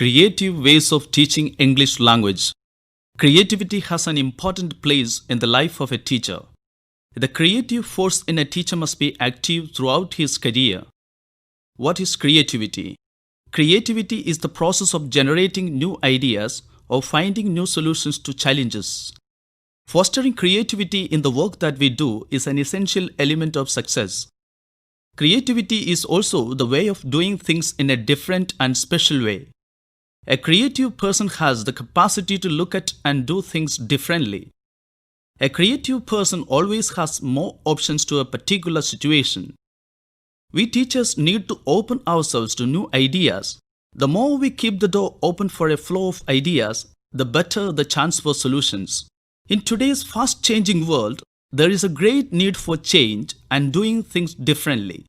Creative ways of teaching English language. Creativity has an important place in the life of a teacher. The creative force in a teacher must be active throughout his career. What is creativity? Creativity is the process of generating new ideas or finding new solutions to challenges. Fostering creativity in the work that we do is an essential element of success. Creativity is also the way of doing things in a different and special way. A creative person has the capacity to look at and do things differently. A creative person always has more options to a particular situation. We teachers need to open ourselves to new ideas. The more we keep the door open for a flow of ideas, the better the chance for solutions. In today's fast-changing world, there is a great need for change and doing things differently.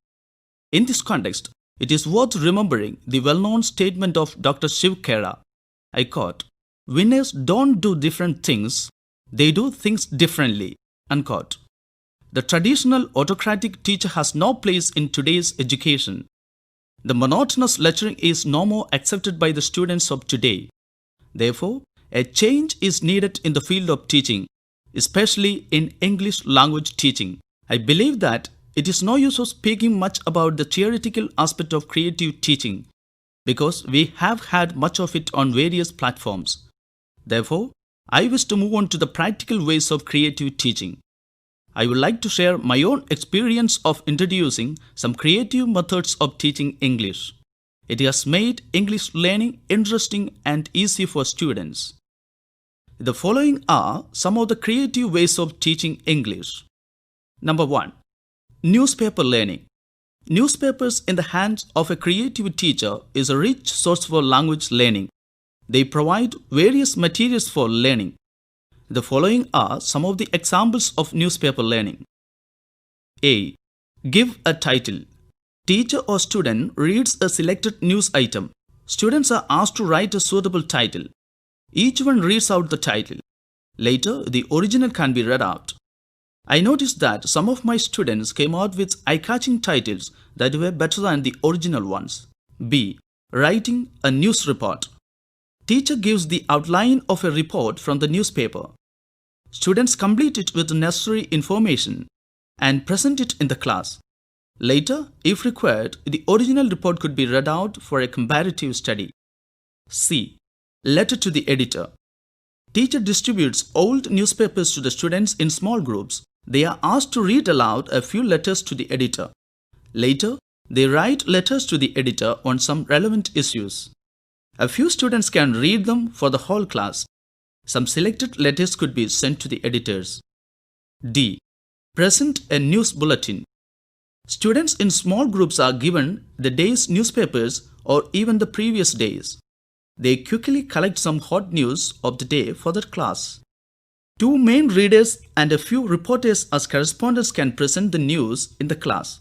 In this context, it is worth remembering the well-known statement of Dr. Shiv Khera. I quote, "Winners don't do different things, they do things differently." Unquote. The traditional autocratic teacher has no place in today's education. The monotonous lecturing is no more accepted by the students of today. Therefore, a change is needed in the field of teaching, especially in English language teaching. I believe that it is no use of speaking much about the theoretical aspect of creative teaching because we have had much of it on various platforms. Therefore, I wish to move on to the practical ways of creative teaching. I would like to share my own experience of introducing some creative methods of teaching English. It has made English learning interesting and easy for students. The following are some of the creative ways of teaching English. Number 1. Newspaper learning. Newspapers in the hands of a creative teacher is a rich source for language learning. They provide various materials for learning. The following are some of the examples of newspaper learning. A. Give a title. Teacher or student reads a selected news item. Students are asked to write a suitable title. Each one reads out the title. Later, the original can be read out. I noticed that some of my students came out with eye-catching titles that were better than the original ones. B. Writing a news report. Teacher gives the outline of a report from the newspaper. Students complete it with the necessary information and present it in the class. Later, if required, the original report could be read out for a comparative study. C. Letter to the editor. Teacher distributes old newspapers to the students in small groups. They are asked to read aloud a few letters to the editor. Later, they write letters to the editor on some relevant issues. A few students can read them for the whole class. Some selected letters could be sent to the editors. D. Present a news bulletin. Students in small groups are given the day's newspapers or even the previous days. They quickly collect some hot news of the day for their class. Two main readers and a few reporters as correspondents can present the news in the class.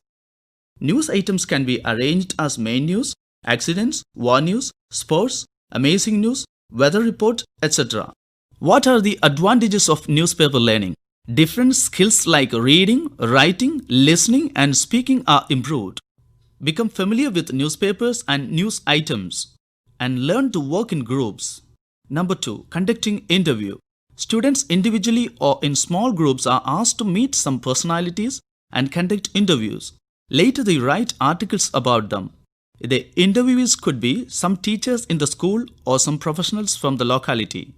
News items can be arranged as main news, accidents, war news, sports, amazing news, weather report, etc. What are the advantages of newspaper learning? Different skills like reading, writing, listening, and speaking are improved. Become familiar with newspapers and news items and learn to work in groups. Number 2. Conducting interview. Students individually or in small groups are asked to meet some personalities and conduct interviews. Later they write articles about them. The interviewees could be some teachers in the school or some professionals from the locality.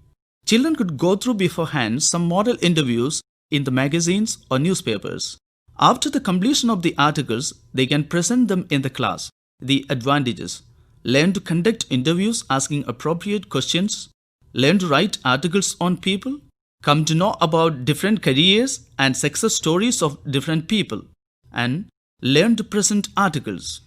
Children could go through beforehand some model interviews in the magazines or newspapers. After the completion of the articles, they can present them in the class. The advantages: learn to conduct interviews asking appropriate questions, learn to write articles on people, come to know about different careers and success stories of different people, and learn to present articles.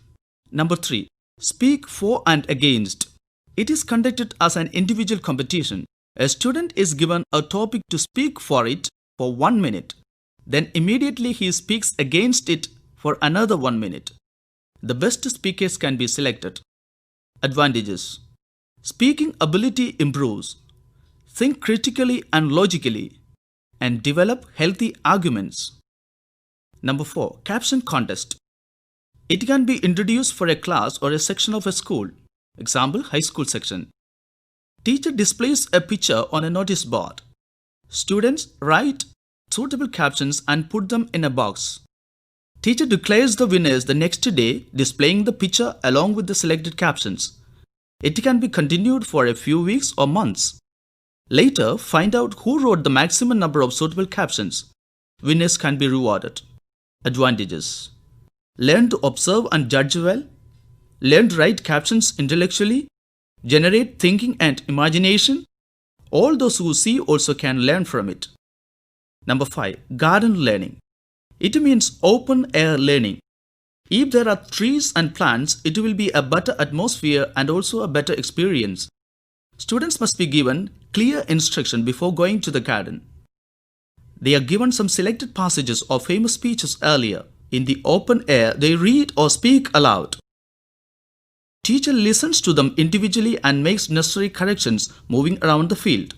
Number 3. Speak for and against. It is conducted as an individual competition. A student is given a topic to speak for it for 1 minute. Then immediately he speaks against it for another 1 minute. The best speakers can be selected. Advantages: speaking ability improves. Think critically and logically and develop healthy arguments. Number 4. Caption contest. It can be introduced for a class or a section of a school. Example, high school section. Teacher displays a picture on a notice board. Students write suitable captions and put them in a box. Teacher declares the winners the next day, displaying the picture along with the selected captions. It can be continued for a few weeks or months. Later, find out who wrote the maximum number of suitable captions. Winners can be rewarded. Advantages: learn to observe and judge well, learn to write captions intellectually, generate thinking and imagination. All those who see also can learn from it. Number 5. Garden learning. It means open air learning. If there are trees and plants, it will be a better atmosphere and also a better experience. Students must be given clear instruction before going to the garden. They are given some selected passages of famous speeches earlier. In the open air, they read or speak aloud. Teacher listens to them individually and makes necessary corrections moving around the field.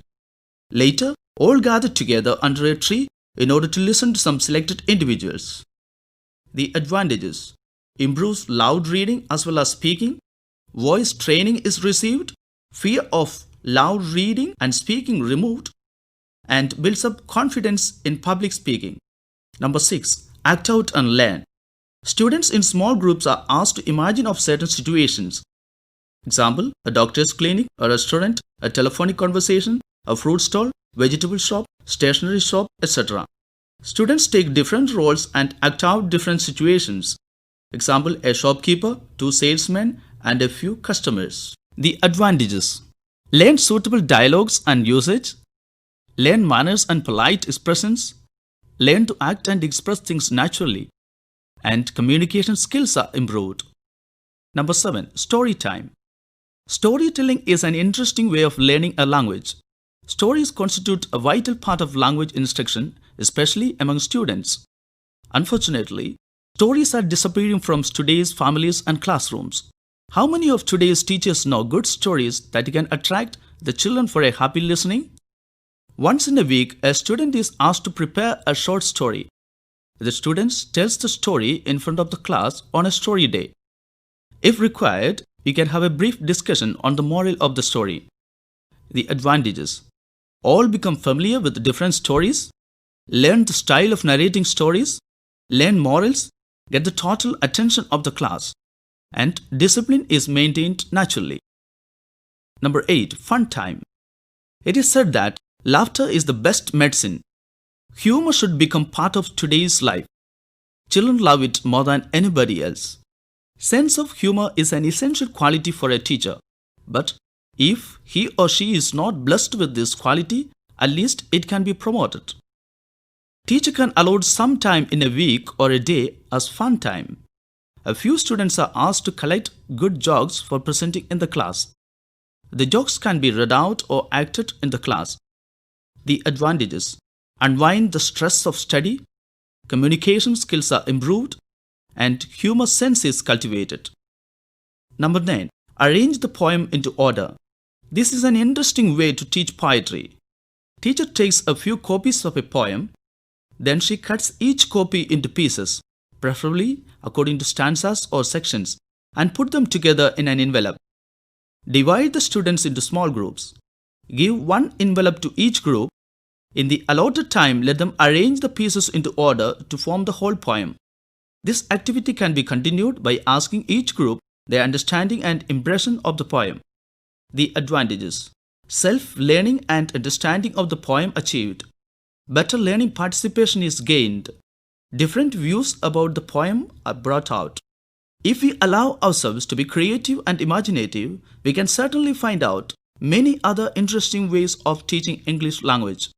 Later, all gather together under a tree in order to listen to some selected individuals. The advantages: improves loud reading as well as speaking, voice training is received, fear of loud reading and speaking removed, and builds up confidence in public speaking. Number 6. Act out and learn. Students in small groups are asked to imagine of certain situations. Example: a doctor's clinic, a restaurant, a telephonic conversation, a fruit stall, vegetable shop, stationery shop, etc. Students take different roles and act out different situations. Example: a shopkeeper, 2 salesmen, and a few customers. The advantages: learn suitable dialogues and usage, learn manners and polite expressions, learn to act and express things naturally, and communication skills are improved. Number 7. Story time. Storytelling is an interesting way of learning a language. Stories constitute a vital part of language instruction, especially among students. Unfortunately, stories are disappearing from today's families and classrooms. How many of today's teachers know good stories that can attract the children for a happy listening? Once in a week, a student is asked to prepare a short story. The student tells the story in front of the class on a story day. If required, we can have a brief discussion on the moral of the story. The advantages: all become familiar with different stories, learn the style of narrating stories, learn morals, get the total attention of the class, and discipline is maintained naturally. Number 8. Fun time. It is said that laughter is the best medicine. Humor should become part of today's life. Children love it more than anybody else. Sense of humor is an essential quality for a teacher. But if he or she is not blessed with this quality, at least it can be promoted. Teacher can allot some time in a week or a day as fun time. A few students are asked to collect good jokes for presenting in the class. The jokes can be read out or acted in the class. The advantages: unwind the stress of study, communication skills are improved, and humor sense is cultivated. Number 9. Arrange the poem into order. This is an interesting way to teach poetry. Teacher takes a few copies of a poem, then she cuts each copy into pieces, preferably according to stanzas or sections, and put them together in an envelope. Divide the students into small groups. Give one envelope to each group. In the allotted time, let them arrange the pieces into order to form the whole poem. This activity can be continued by asking each group their understanding and impression of the poem. The advantages: self-learning and understanding of the poem achieved. Better learning participation is gained. Different views about the poem are brought out. If we allow ourselves to be creative and imaginative, we can certainly find out many other interesting ways of teaching English language.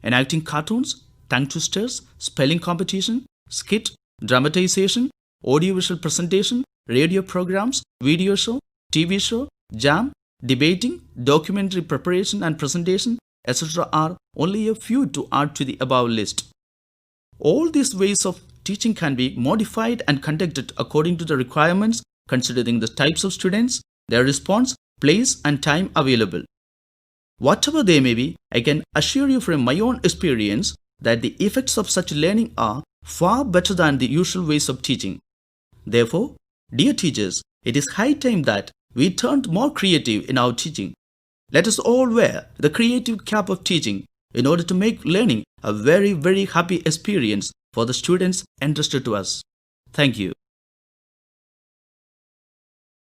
Enacting cartoons, tongue twisters, spelling competition, skit, dramatization, audiovisual presentation, radio programs, video show, TV show, jam, debating, documentary preparation and presentation, etc. are only a few to add to the above list. All these ways of teaching can be modified and conducted according to the requirements, considering the types of students, their response, place and time available. Whatever they may be, I can assure you from my own experience that the effects of such learning are far better than the usual ways of teaching. Therefore, dear teachers, it is high time that we turned more creative in our teaching. Let us all wear the creative cap of teaching in order to make learning a very, very happy experience for the students entrusted to us. Thank you.